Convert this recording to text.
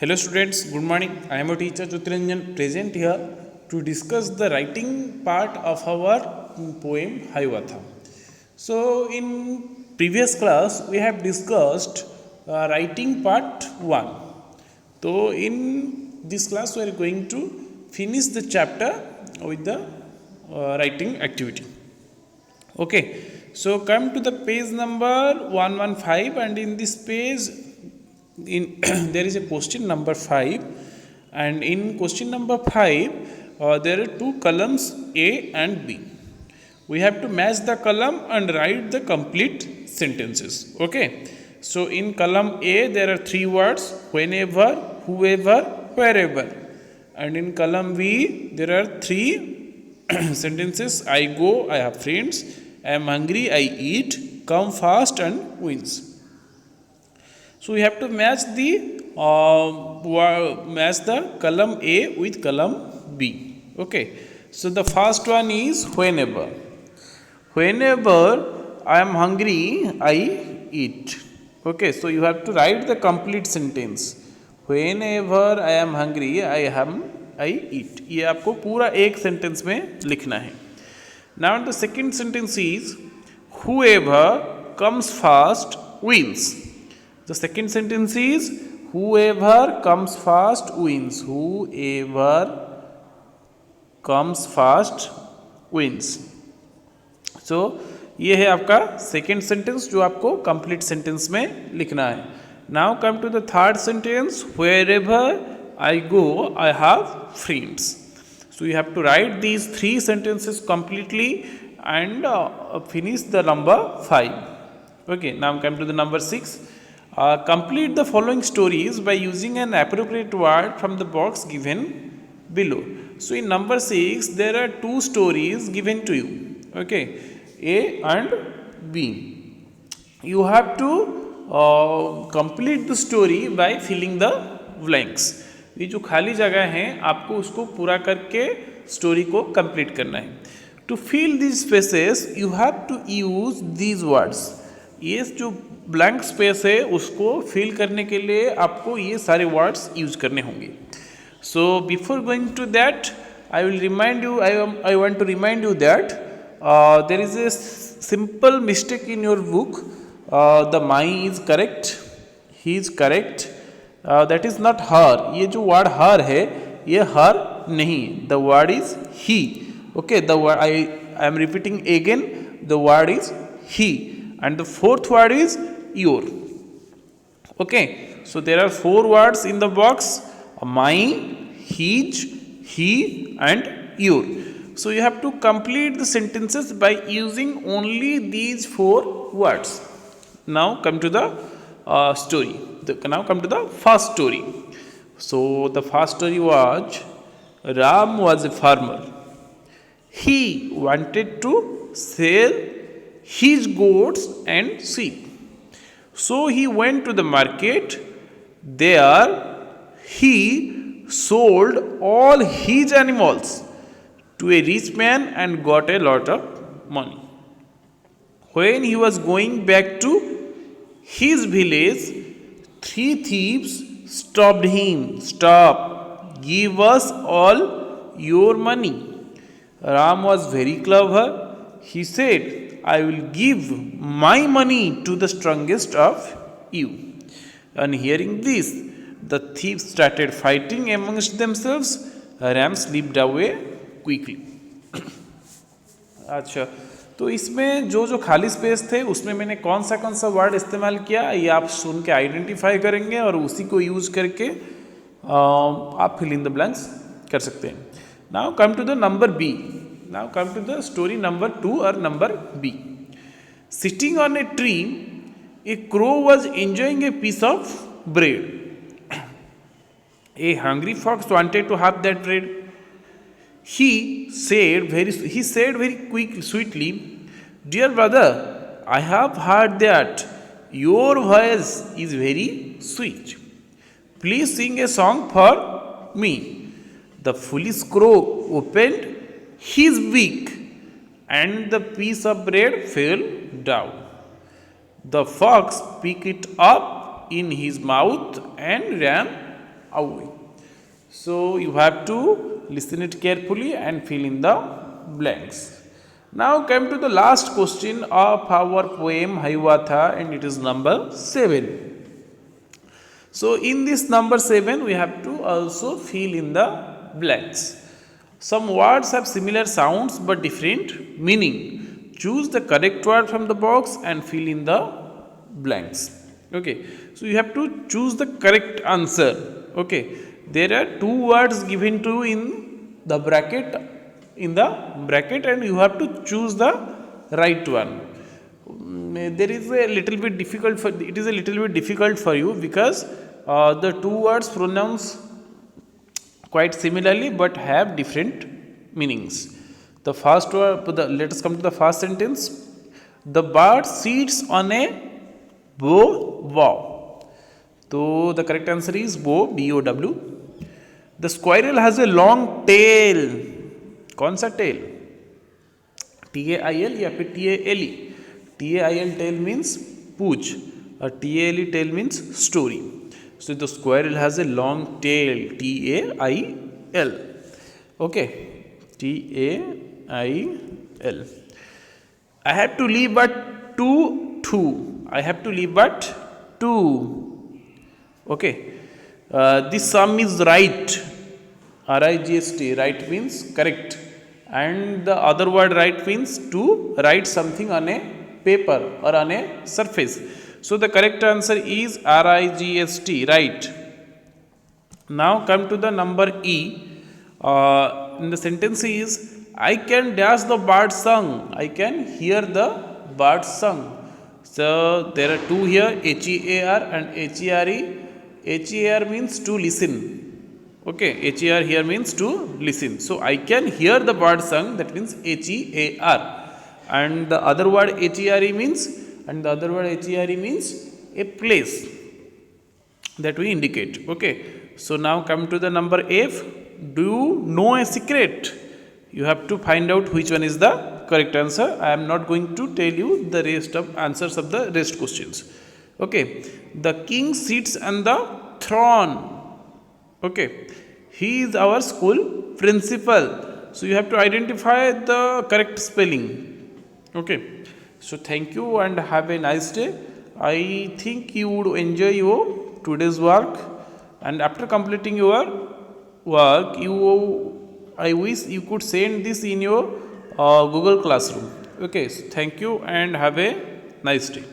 Hello students, good morning. I am your teacher Jyotiranjan present here to discuss the writing part of our poem Hayvatha. So in previous class we have discussed writing part 1. So in this class we are going to finish the chapter with the writing activity. Okay, so come to the page number 115 and in this page there is a question number 5 and in question number 5 there are two columns A and B. We have to match the column and write the complete sentences. Okay, so in column A there are three words: whenever, whoever, wherever, and in column B there are three sentences: I go, I have friends, I am hungry, I eat, come fast, and wins. So we have to match the column A with column B. Okay. So the first one is whenever. Whenever I am hungry, I eat. Okay. So you have to write the complete sentence. Whenever I am hungry, I eat. ये आपको पूरा एक sentence में लिखना है. Now the second sentence is whoever comes first wins. The second sentence is whoever comes first wins. Whoever comes first wins. So ये है आपका सेकेंड सेंटेंस जो आपको कंप्लीट सेंटेंस में लिखना है. Now come to the third sentence wherever I go I have friends. So you have to write these three sentences completely and finish the number 5. Okay, now come to the number 6. Complete the following stories by using an appropriate word from the box given below. So in number 6 there are two stories given to you. Okay, A and B. You have to complete the story by filling the blanks. ये जो खाली जगह हैं आपको उसको पूरा करके story को कंप्लीट करना है. To fill this spaces you have to use these words. ये जो ब्लैंक स्पेस है उसको फिल करने के लिए आपको ये सारे वर्ड्स यूज करने होंगे. So before going to that I will remind you I want to remind you that there is a simple mistake in your book. The my is correct, he is correct, that is not her. ये जो word her है ये her नहीं, the word is he. Okay, the word I am repeating again, the word is he and the fourth word is your. Okay, so there are 4 words in the box: my, his, he and your. So you have to complete the sentences by using only these 4 words. Now come to the story. Now come to the first story. So the first story was Ram was a farmer. He wanted to sell his goats and sheep. So he went to the market. There he sold all his animals to a rich man and got a lot of money. When he was going back to his village, 3 thieves stopped him. Stop, give us all your money. Ram was very clever. He said, I will give my money to the strongest of you. On hearing this, the thieves started fighting amongst themselves. Ram slipped away quickly. अच्छा, तो इसमें जो खाली space थे उसमें मैंने कौन सा वर्ड इस्तेमाल किया ये आप सुन के आइडेंटिफाई करेंगे और उसी को यूज करके आप फिल इन द ब्लैंक्स कर सकते हैं. Now come to the number B. Now come to the story number 2 or number B. Sitting on a tree, a crow was enjoying a piece of bread. A hungry fox wanted to have that bread. He said very quickly, sweetly, "Dear brother, I have heard that your voice is very sweet. Please sing a song for me." The foolish crow opened his beak and the piece of bread fell down. The fox picked it up in his mouth and ran away. So you have to listen it carefully and fill in the blanks. Now come to the last question of our poem Hayvatha, and it is number 7. So in this number 7 we have to also fill in the blanks. Some words have similar sounds but different meaning. Choose the correct word from the box and fill in the blanks. Okay, so you have to choose the correct answer. Okay, there are two words given to in the bracket, and you have to choose the right one. There is a little bit difficult for it is a little bit difficult for you because the two words pronounce quite similarly but have different meanings. The first word, let us come to the first sentence. The bird sits on a bow. So the correct answer is bow, B-O-W. The squirrel has a long tail. कौन सा tail? T-A-I-L या फिर T-A-L-E? T-A-I-L tail means पूछ और T-A-L-E tail means story. So the squirrel has a long tail, T-A-I-L. Okay, T-A-I-L. I have to leave at 2. I have to leave at 2. Okay, this sum is right. R-I-G-S-T, right means correct. And the other word right means to write something on a paper or on a surface. So the correct answer is R-I-G-S-T, right. Now come to the number E. In the sentence is, I can dash the bird song. I can hear the bird song. So there are two here, H-E-A-R and H-E-R-E. H-E-A-R means to listen. Okay, H-E-A-R here means to listen. So I can hear the bird song, that means H-E-A-R. And the other word H-E-R-E means, a place that we indicate. Okay, so now come to the number F. Do you know a secret? You have to find out which one is the correct answer. I am not going to tell you the rest of answers of the rest questions. Okay, the king sits on the throne. Okay, he is our school principal. So you have to identify the correct spelling. Okay, so thank you and have a nice day. I think you would enjoy your today's work, and after completing your work, I wish you could send this in your Google Classroom. Okay, so thank you and have a nice day.